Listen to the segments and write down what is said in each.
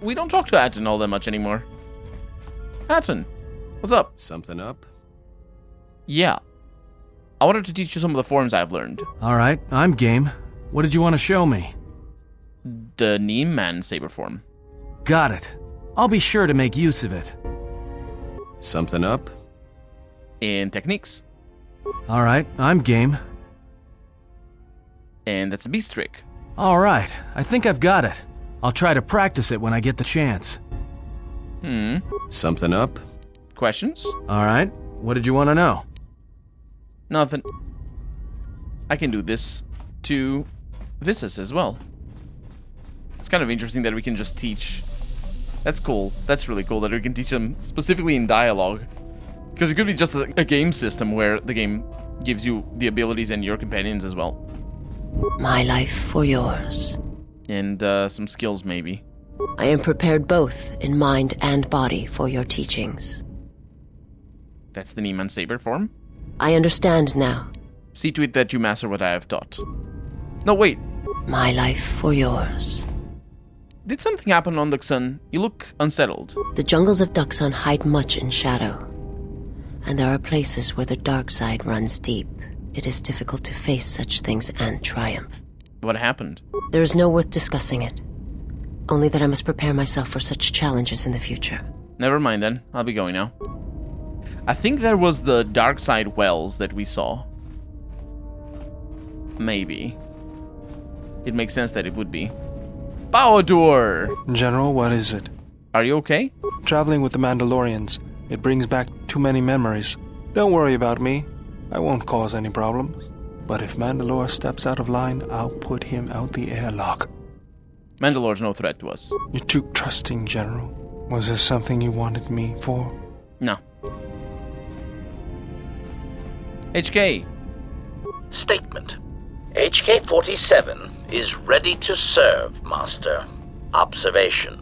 we don't talk to Atten all that much anymore. Atten, what's up? Something up? Yeah. I wanted to teach you some of the forms I've learned. Alright, I'm game. What did you want to show me? The Neem-Man Saber form. Got it. I'll be sure to make use of it. Something up? And techniques. Alright, I'm game. And that's a beast trick. Alright, I think I've got it. I'll try to practice it when I get the chance. Something up? Questions? Alright, what did you want to know? Nothing. I can do this to Visas as well. It's kind of interesting that we can just teach. That's cool. That's really cool that we can teach them specifically in dialogue. Because it could be just a game system where the game gives you the abilities and your companions as well. My life for yours. And some skills, maybe. I am prepared both in mind and body for your teachings. That's the Neem-Man Saber form. I understand now. See to it that you master what I have taught. No, wait. My life for yours. Did something happen on Duxun? You look unsettled. The jungles of Duxun hide much in shadow. And there are places where the dark side runs deep. It is difficult to face such things and triumph. What happened? There is no worth discussing it. Only that I must prepare myself for such challenges in the future. Never mind then. I'll be going now. I think there was the dark side wells that we saw. Maybe. It makes sense that it would be. Bao-Dur! General, what is it? Are you okay? Traveling with the Mandalorians. It brings back too many memories. Don't worry about me. I won't cause any problems. But if Mandalore steps out of line, I'll put him out the airlock. Mandalore's no threat to us. You're too trusting, General. Was there something you wanted me for? No. HK. Statement. HK-47 is ready to serve, Master. Observation.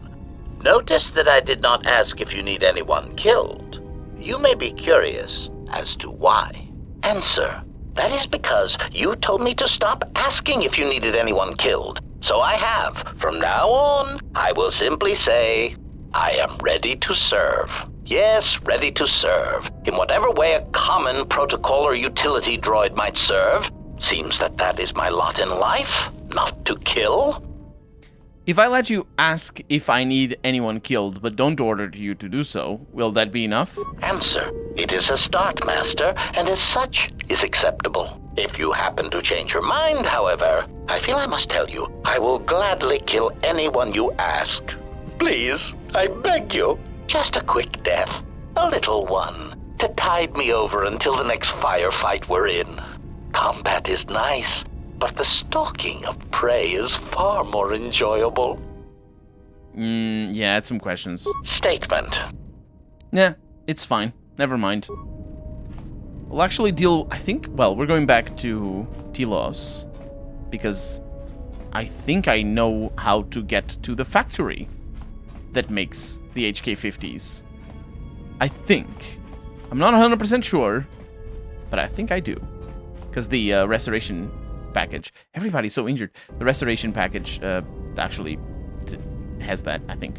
Notice that I did not ask if you need anyone killed. You may be curious as to why. Answer. That is because you told me to stop asking if you needed anyone killed. So I have. From now on, I will simply say, I am ready to serve. Yes, ready to serve. In whatever way a common protocol or utility droid might serve. Seems that is my lot in life, not to kill. If I let you ask if I need anyone killed, but don't order you to do so, will that be enough? Answer. It is a start, Master, and as such is acceptable. If you happen to change your mind, however, I feel I must tell you, I will gladly kill anyone you ask. Please, I beg you, just a quick death, a little one, to tide me over until the next firefight we're in. Combat is nice, but the stalking of prey is far more enjoyable. Yeah, I had some questions. Statement. Nah, it's fine. Never mind. We'll actually deal, I think, well, we're going back to Telos, because I think I know how to get to the factory that makes the HK-50s. I think. I'm not 100% sure, but I think I do. Because the restoration package, everybody's so injured. The restoration package actually has that, I think.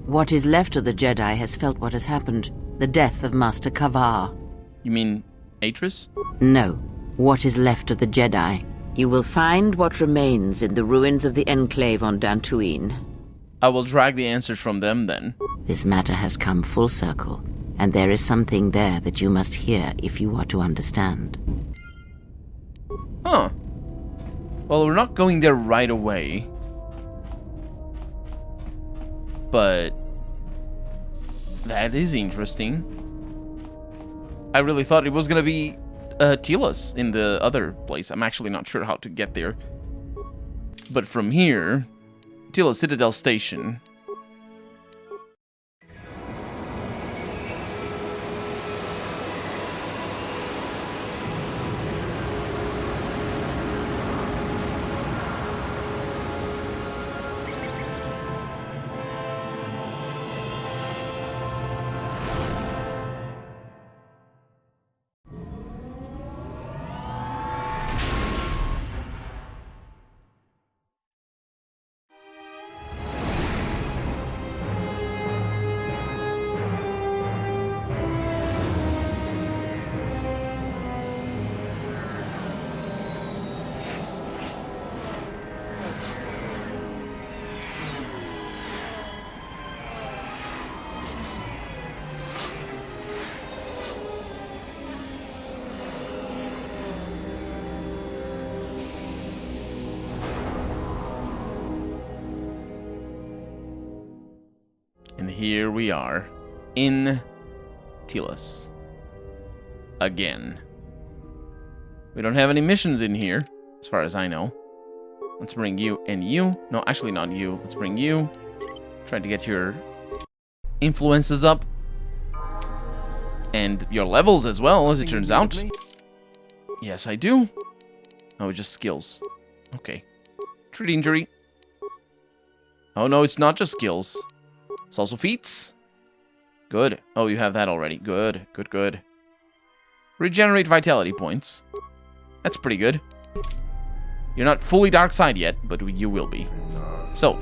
What is left of the Jedi has felt what has happened. The death of Master Kavar. You mean Atris? No. What is left of the Jedi. You will find what remains in the ruins of the Enclave on Dantooine. I will drag the answers from them then. This matter has come full circle, and there is something there that you must hear if you are to understand. Huh. Well, we're not going there right away. But that is interesting. I really thought it was gonna be Telos in the other place. I'm actually not sure how to get there. But from here, Telos Citadel Station. And here we are in Telos. Again. We don't have any missions in here, as far as I know. Let's bring you and you. No, actually not you. Let's bring you. Try to get your influences up. And your levels as well, as it turns out. Yes, I do. Oh, just skills. Okay. Treat injury. Oh, no, it's not just skills. It's also feats. Good. Oh, you have that already. Good, good, good. Regenerate vitality points. That's pretty good. You're not fully dark side yet, but you will be. So,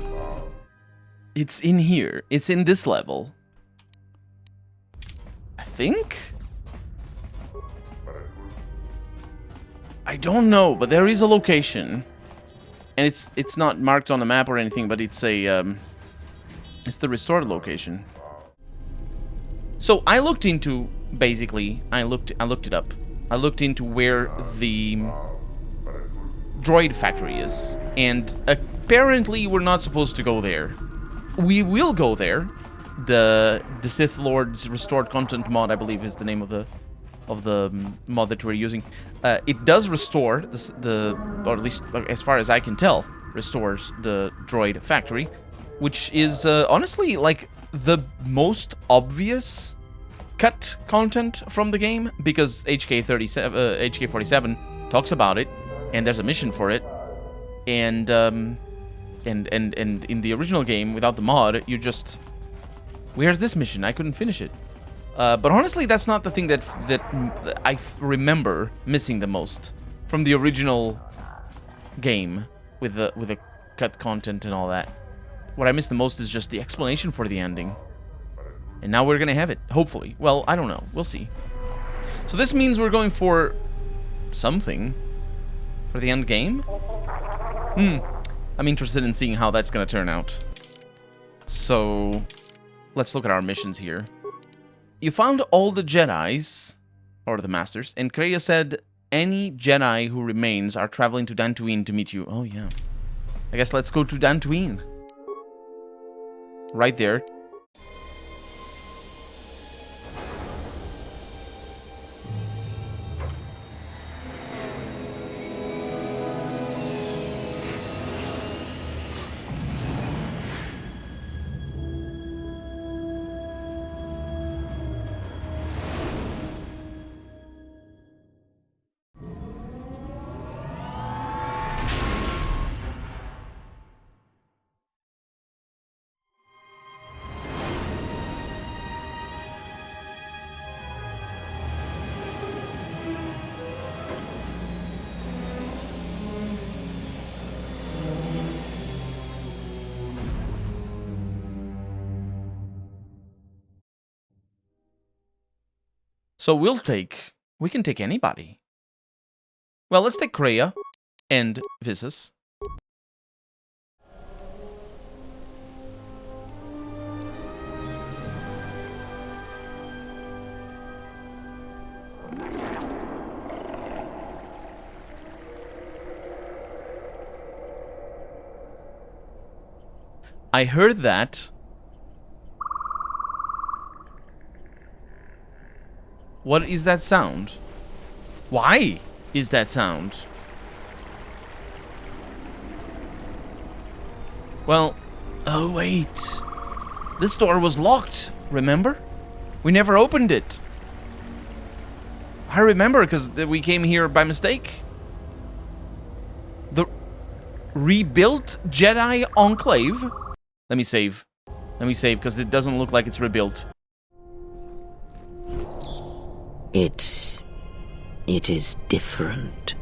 it's in here. It's in this level. I think? I don't know, but there is a location. And it's not marked on the map or anything, but it's a it's the restored location. So I looked into basically I looked it up. I looked into where the droid factory is, and apparently we're not supposed to go there. We will go there. The Sith Lord's restored content mod, I believe, is the name of the mod that we're using. It does restore or at least as far as I can tell, restores the droid factory, which is honestly like the most obvious cut content from the game, because HK47 talks about it, and there's a mission for it, and in the original game without the mod, you just, where's this mission? I couldn't finish it. But honestly, that's not the thing that I remember missing the most from the original game with the cut content and all that. What I miss the most is just the explanation for the ending. And now we're gonna have it, hopefully. Well, I don't know. We'll see. So this means we're going for something for the end game? I'm interested in seeing how that's gonna turn out. So let's look at our missions here. You found all the Jedis, or the Masters, and Kreia said any Jedi who remains are traveling to Dantooine to meet you. Oh, yeah. I guess let's go to Dantooine. Right there. So we can take anybody. Well, let's take Kreia and Visas. I heard that. What is that sound? Why is that sound? Well, oh wait. This door was locked, remember? We never opened it. I remember because we came here by mistake. The rebuilt Jedi Enclave. Let me save. Let me save because it doesn't look like it's rebuilt. It is different.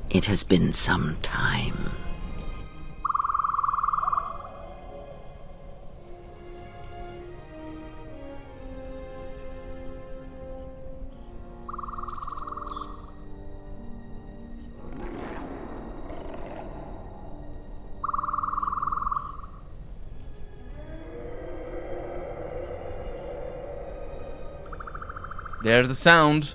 It has been some time. There's the sound.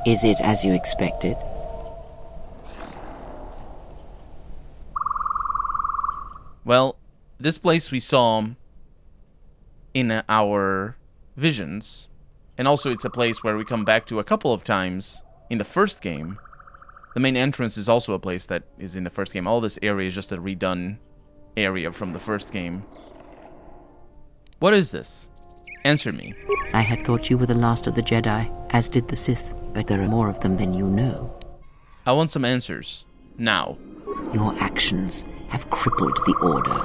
Is it as you expected? Well, this place we saw in our visions, and also it's a place where we come back to a couple of times in the first game. The main entrance is also a place that is in the first game. All this area is just a redone area from the first game. What is this? Answer me. I had thought you were the last of the Jedi, as did the Sith, but there are more of them than you know. I want some answers. Now. Your actions have crippled the Order,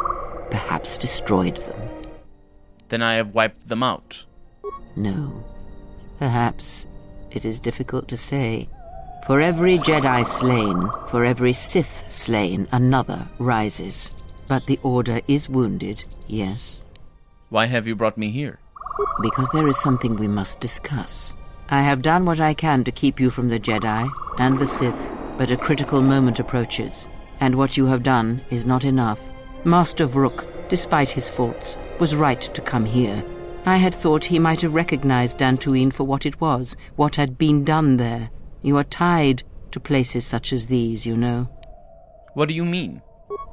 perhaps destroyed them. Then I have wiped them out. No. Perhaps it is difficult to say. For every Jedi slain, for every Sith slain, another rises. But the Order is wounded, yes. Why have you brought me here? Because there is something we must discuss. I have done what I can to keep you from the Jedi and the Sith, but a critical moment approaches, and what you have done is not enough. Master Vrook, despite his faults, was right to come here. I had thought he might have recognized Dantooine for what it was, what had been done there. You are tied to places such as these, you know. What do you mean?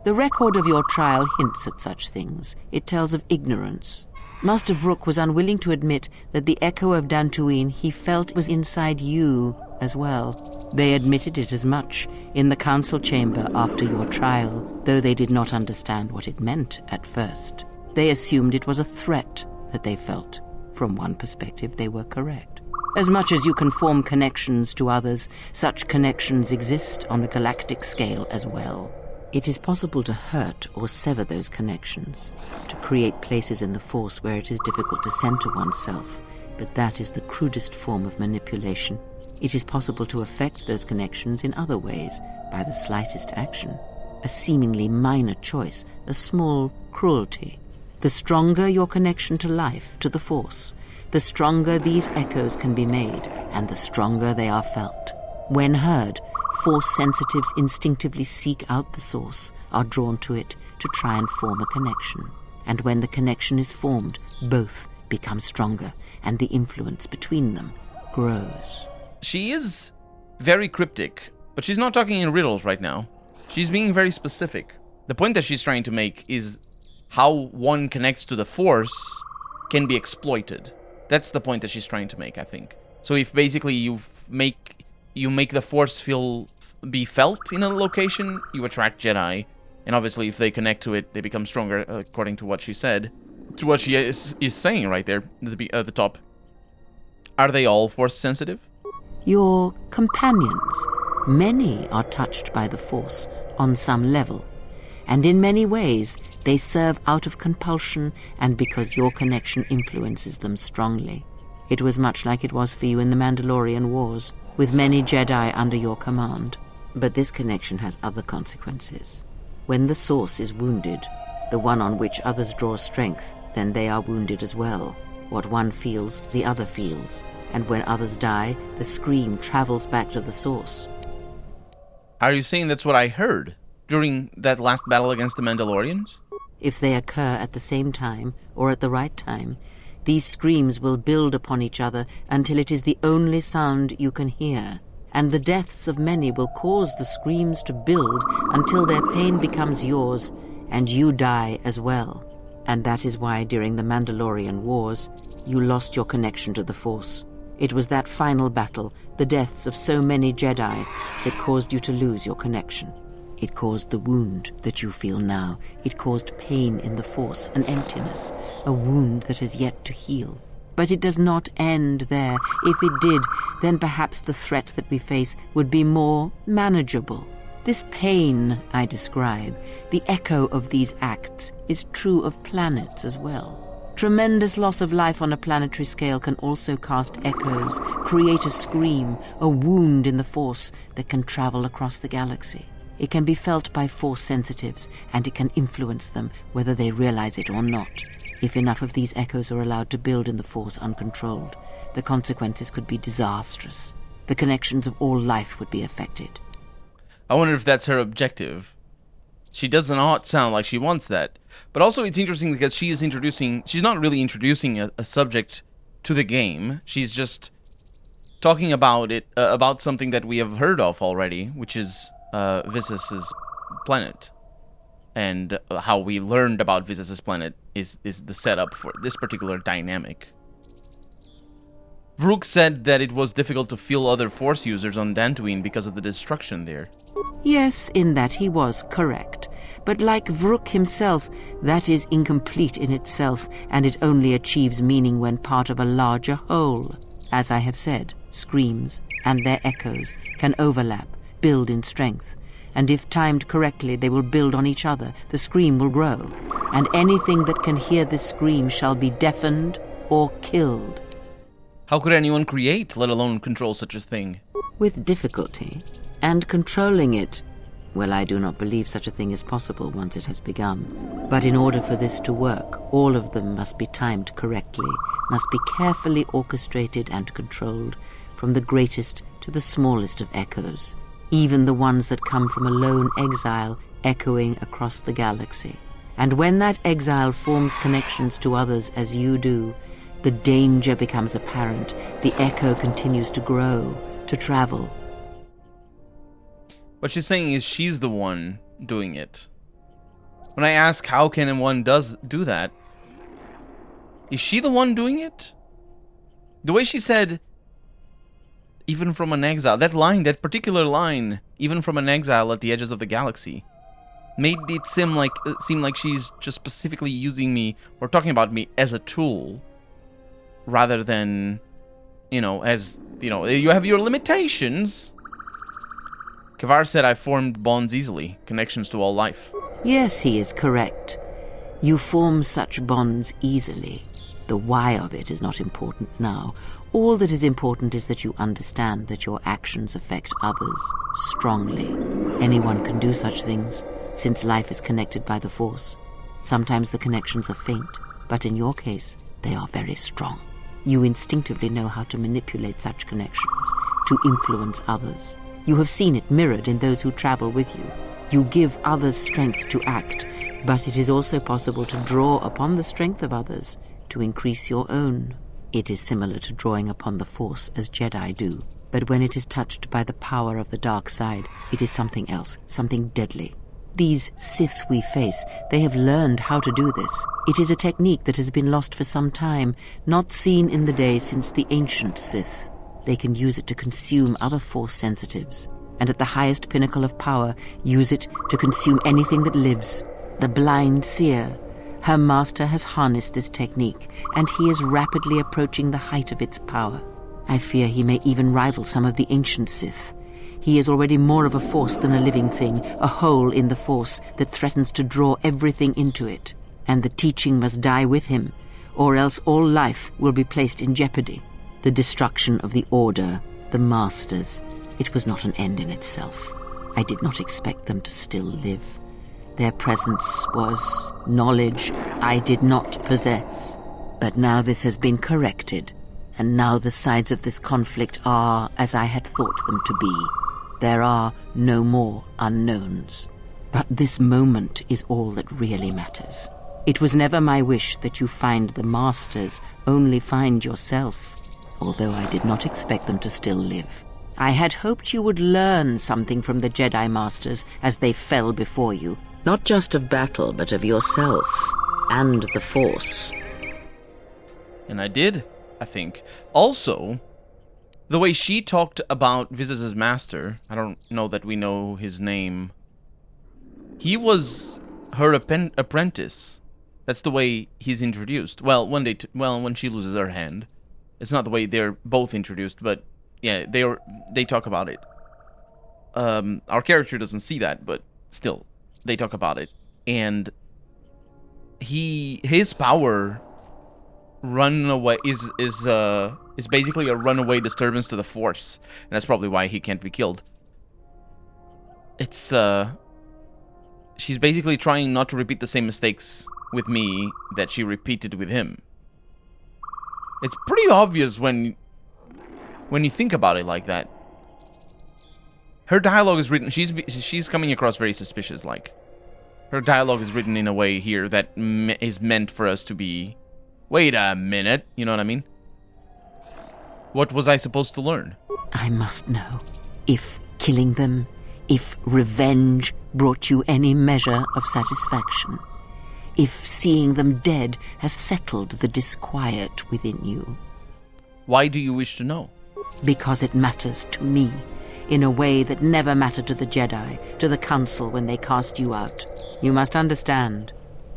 The record of your trial hints at such things. It tells of ignorance. Master Vrook was unwilling to admit that the echo of Dantooine he felt was inside you as well. They admitted it as much in the council chamber after your trial, though they did not understand what it meant at first. They assumed it was a threat that they felt. From one perspective, they were correct. As much as you can form connections to others, such connections exist on a galactic scale as well. It is possible to hurt or sever those connections, to create places in the Force where it is difficult to center oneself, but that is the crudest form of manipulation. It is possible to affect those connections in other ways, by the slightest action. A seemingly minor choice, a small cruelty. The stronger your connection to life, to the Force, the stronger these echoes can be made, and the stronger they are felt. When heard, Force sensitives instinctively seek out the source, are drawn to it to try and form a connection. And when the connection is formed, both become stronger, and the influence between them grows. She is very cryptic, but she's not talking in riddles right now. She's being very specific. The point that she's trying to make is how one connects to the Force can be exploited. That's the point that she's trying to make, I think. So if basically you make the Force be felt in a location, you attract Jedi, and obviously if they connect to it, they become stronger, according to what she said. To what she is saying right there at the top. Are they all Force sensitive? Your companions. Many are touched by the Force on some level, and in many ways they serve out of compulsion and because your connection influences them strongly. It was much like it was for you in the Mandalorian Wars, with many Jedi under your command. But this connection has other consequences. When the Source is wounded, the one on which others draw strength, then they are wounded as well. What one feels, the other feels. And when others die, the scream travels back to the Source. Are you saying that's what I heard during that last battle against the Mandalorians? If they occur at the same time, or at the right time, these screams will build upon each other until it is the only sound you can hear. And the deaths of many will cause the screams to build until their pain becomes yours, and you die as well. And that is why during the Mandalorian Wars, you lost your connection to the Force. It was that final battle, the deaths of so many Jedi, that caused you to lose your connection. It caused the wound that you feel now. It caused pain in the Force, an emptiness, a wound that has yet to heal. But it does not end there. If it did, then perhaps the threat that we face would be more manageable. This pain I describe, the echo of these acts, is true of planets as well. Tremendous loss of life on a planetary scale can also cast echoes, create a scream, a wound in the Force that can travel across the galaxy. It can be felt by Force sensitives, and it can influence them whether they realize it or not. If enough of these echoes are allowed to build in the Force uncontrolled, the consequences could be disastrous. The connections of all life would be affected. I wonder if that's her objective. She does not sound like she wants that. But also it's interesting because she's not really introducing a subject to the game. She's just talking about it, about something that we have heard of already, which is Visis's planet. And how we learned about Visis's planet is the setup for this particular dynamic. Vrook said that it was difficult to feel other Force users on Dantooine because of the destruction there. Yes, in that he was correct. But like Vrook himself, that is incomplete in itself, and it only achieves meaning when part of a larger whole. As I have said, screams and their echoes can overlap, build in strength. And if timed correctly, they will build on each other. The scream will grow. And anything that can hear this scream shall be deafened or killed. How could anyone create, let alone control such a thing? With difficulty. And controlling it, well, I do not believe such a thing is possible once it has begun. But in order for this to work, all of them must be timed correctly, must be carefully orchestrated and controlled, from the greatest to the smallest of echoes, even the ones that come from a lone exile echoing across the galaxy. And when that exile forms connections to others as you do, the danger becomes apparent. The echo continues to grow, to travel. What she's saying is she's the one doing it. When I ask how can one do that, is she the one doing it? The way she said, even from an exile, that line, that particular line, even from an exile at the edges of the galaxy, made it seem like she's just specifically using me or talking about me as a tool, rather than, as, you have your limitations. Kavar said I formed bonds easily, connections to all life. Yes, he is correct. You form such bonds easily. The why of it is not important now. All that is important is that you understand that your actions affect others strongly. Anyone can do such things, since life is connected by the Force. Sometimes the connections are faint, but in your case, they are very strong. You instinctively know how to manipulate such connections, to influence others. You have seen it mirrored in those who travel with you. You give others strength to act, but it is also possible to draw upon the strength of others to increase your own. It is similar to drawing upon the Force as Jedi do, but when it is touched by the power of the dark side, it is something else, something deadly. These Sith we face, they have learned how to do this. It is a technique that has been lost for some time, not seen in the days since the ancient Sith. They can use it to consume other Force sensitives, and at the highest pinnacle of power, use it to consume anything that lives. The blind seer. Her master has harnessed this technique, and he is rapidly approaching the height of its power. I fear he may even rival some of the ancient Sith. He is already more of a force than a living thing, a hole in the Force that threatens to draw everything into it. And the teaching must die with him, or else all life will be placed in jeopardy. The destruction of the Order, the Masters, it was not an end in itself. I did not expect them to still live. Their presence was knowledge I did not possess. But now this has been corrected, and now the sides of this conflict are as I had thought them to be. There are no more unknowns. But this moment is all that really matters. It was never my wish that you find the Masters, only find yourself, although I did not expect them to still live. I had hoped you would learn something from the Jedi Masters as they fell before you, not just of battle, but of yourself and the Force. And I did, I think. Also, the way she talked about Visis's master, I don't know that we know his name. He was her apprentice. That's the way he's introduced. Well, when she loses her hand. It's not the way they're both introduced, but yeah, they talk about it. Our character doesn't see that, but still, they talk about it. And his power runaway is basically a runaway disturbance to the Force, and that's probably why he can't be killed. It's she's basically trying not to repeat the same mistakes with me that she repeated with him. It's pretty obvious when you think about it like that. Her dialogue is written, she's coming across very suspicious, like. Her dialogue is written in a way here that is meant for us to be, wait a minute, you know what I mean? What was I supposed to learn? I must know if killing them, if revenge brought you any measure of satisfaction, if seeing them dead has settled the disquiet within you. Why do you wish to know? Because it matters to me, in a way that never mattered to the Jedi, to the Council when they cast you out. You must understand,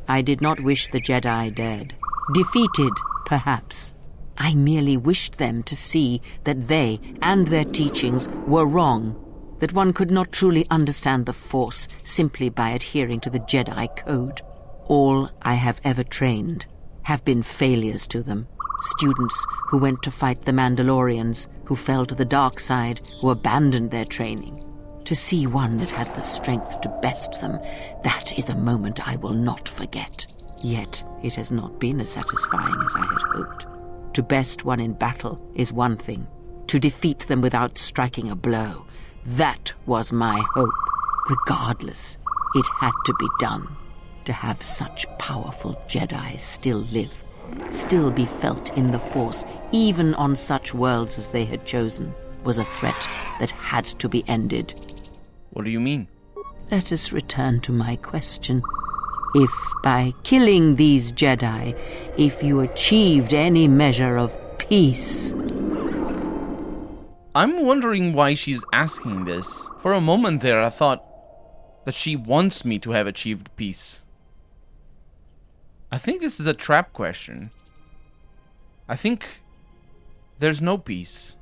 I did not wish the Jedi dead. Defeated, perhaps. I merely wished them to see that they and their teachings were wrong, that one could not truly understand the Force simply by adhering to the Jedi Code. All I have ever trained have been failures to them. Students who went to fight the Mandalorians, who fell to the dark side, who abandoned their training. To see one that had the strength to best them, that is a moment I will not forget. Yet it has not been as satisfying as I had hoped. To best one in battle is one thing. To defeat them without striking a blow, that was my hope. Regardless, it had to be done. To have such powerful Jedi still live, still be felt in the Force, even on such worlds as they had chosen, was a threat that had to be ended. What do you mean? Let us return to my question. If by killing these Jedi, if you achieved any measure of peace... I'm wondering why she's asking this. For a moment there, I thought that she wants me to have achieved peace. I think this is a trap question. I think there's no peace.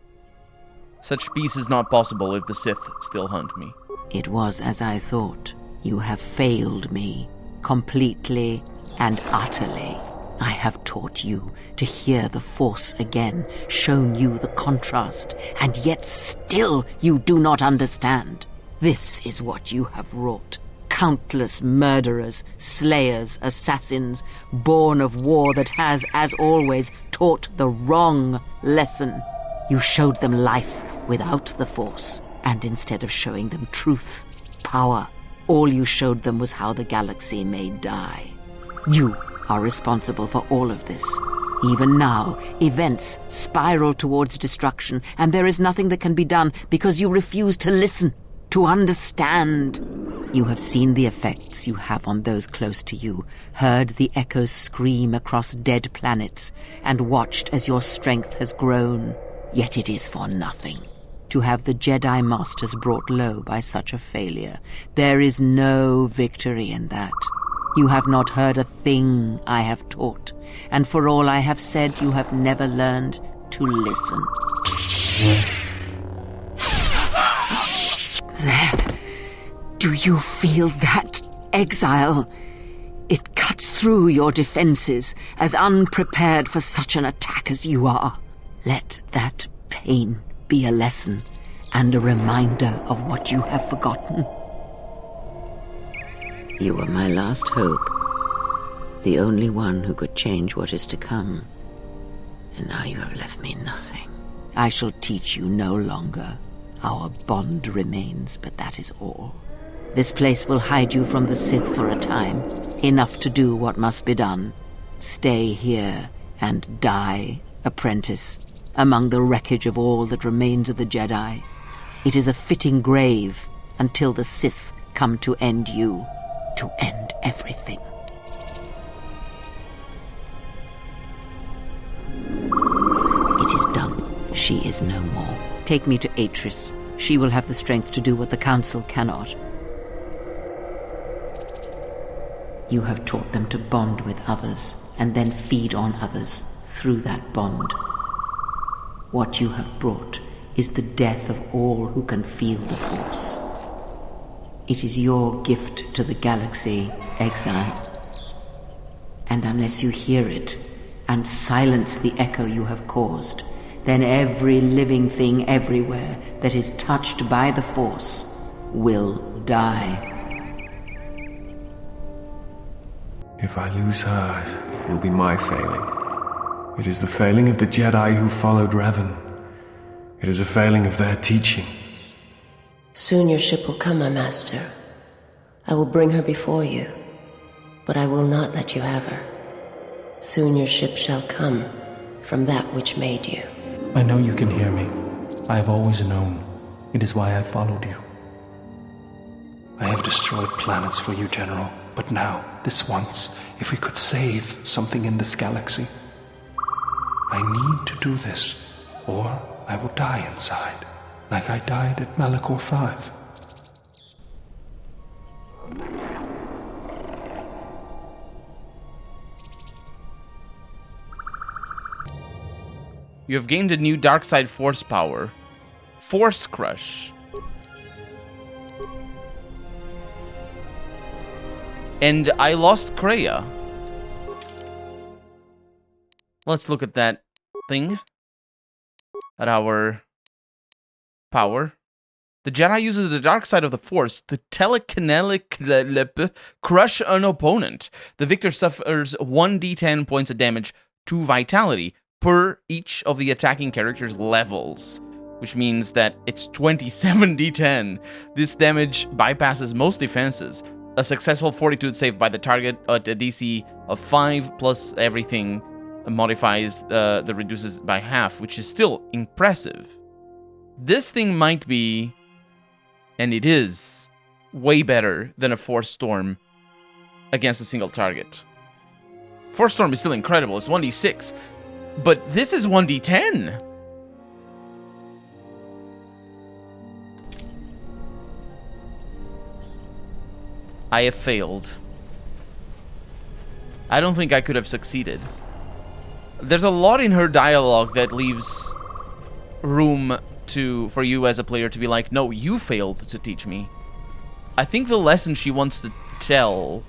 Such peace is not possible if the Sith still hunt me. It was as I thought. You have failed me, completely and utterly. I have taught you to hear the Force again, shown you the contrast, and yet still you do not understand. This is what you have wrought. Countless murderers, slayers, assassins, born of war that has, as always, taught the wrong lesson. You showed them life without the Force, and instead of showing them truth, power, all you showed them was how the galaxy may die. You are responsible for all of this. Even now, events spiral towards destruction, and there is nothing that can be done because you refuse to listen, to understand. You have seen the effects you have on those close to you, heard the echoes scream across dead planets, and watched as your strength has grown. Yet it is for nothing. To have the Jedi Masters brought low by such a failure, there is no victory in that. You have not heard a thing I have taught, and for all I have said, you have never learned to listen. There. Do you feel that, exile? It cuts through your defenses, as unprepared for such an attack as you are. Let that pain be a lesson and a reminder of what you have forgotten. You were my last hope, the only one who could change what is to come. And now you have left me nothing. I shall teach you no longer. Our bond remains, but that is all. This place will hide you from the Sith for a time, enough to do what must be done. Stay here and die, apprentice, among the wreckage of all that remains of the Jedi. It is a fitting grave until the Sith come to end you, to end everything. It is done. She is no more. Take me to Atris. She will have the strength to do what the Council cannot. You have taught them to bond with others, and then feed on others through that bond. What you have brought is the death of all who can feel the Force. It is your gift to the galaxy, exile. And unless you hear it, and silence the echo you have caused, then every living thing everywhere that is touched by the Force will die. If I lose her, it will be my failing. It is the failing of the Jedi who followed Revan. It is a failing of their teaching. Soon your ship will come, my master. I will bring her before you, but I will not let you have her. Soon your ship shall come from that which made you. I know you can hear me. I have always known. It is why I followed you. I have destroyed planets for you, General. But now, this once, if we could save something in this galaxy. I need to do this, or I will die inside, like I died at Malachor 5. You have gained a new dark side force power. Force Crush. And I lost Kreia. Let's look at that thing. At our power. The Jedi uses the dark side of the Force to telekinetically crush an opponent. The victor suffers 1d10 points of damage to vitality per each of the attacking character's levels, which means that it's 27d10. This damage bypasses most defenses. A successful fortitude save by the target at a DC of 5 plus everything modifies the reduces by half, which is still impressive. This thing might be, and it is, way better than a Force Storm against a single target. Force Storm is still incredible, it's 1d6, but this is 1d10. I have failed. I don't think I could have succeeded. There's a lot in her dialogue that leaves room for you as a player to be like, no, you failed to teach me. I think the lesson she wants to tell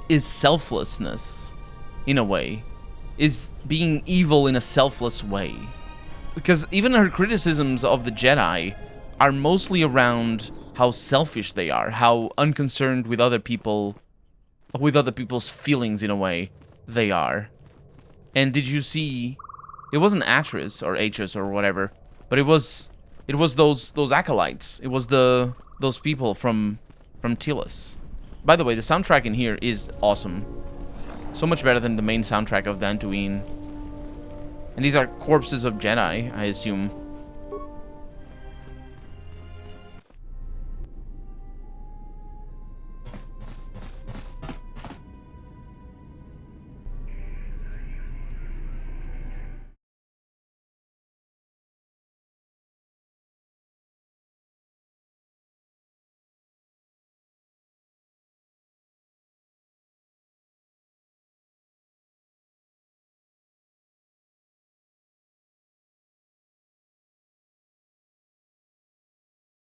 is selflessness, in a way. Is being evil in a selfless way. Because even her criticisms of the Jedi are mostly around how selfish they are, how unconcerned with other people's feelings, in a way, they are. And did you see, it wasn't Atris or Atris or whatever, but it was those acolytes. It was those people from Telos. By the way, the soundtrack in here is awesome. So much better than the main soundtrack of Dantooine. And these are corpses of Jedi, I assume.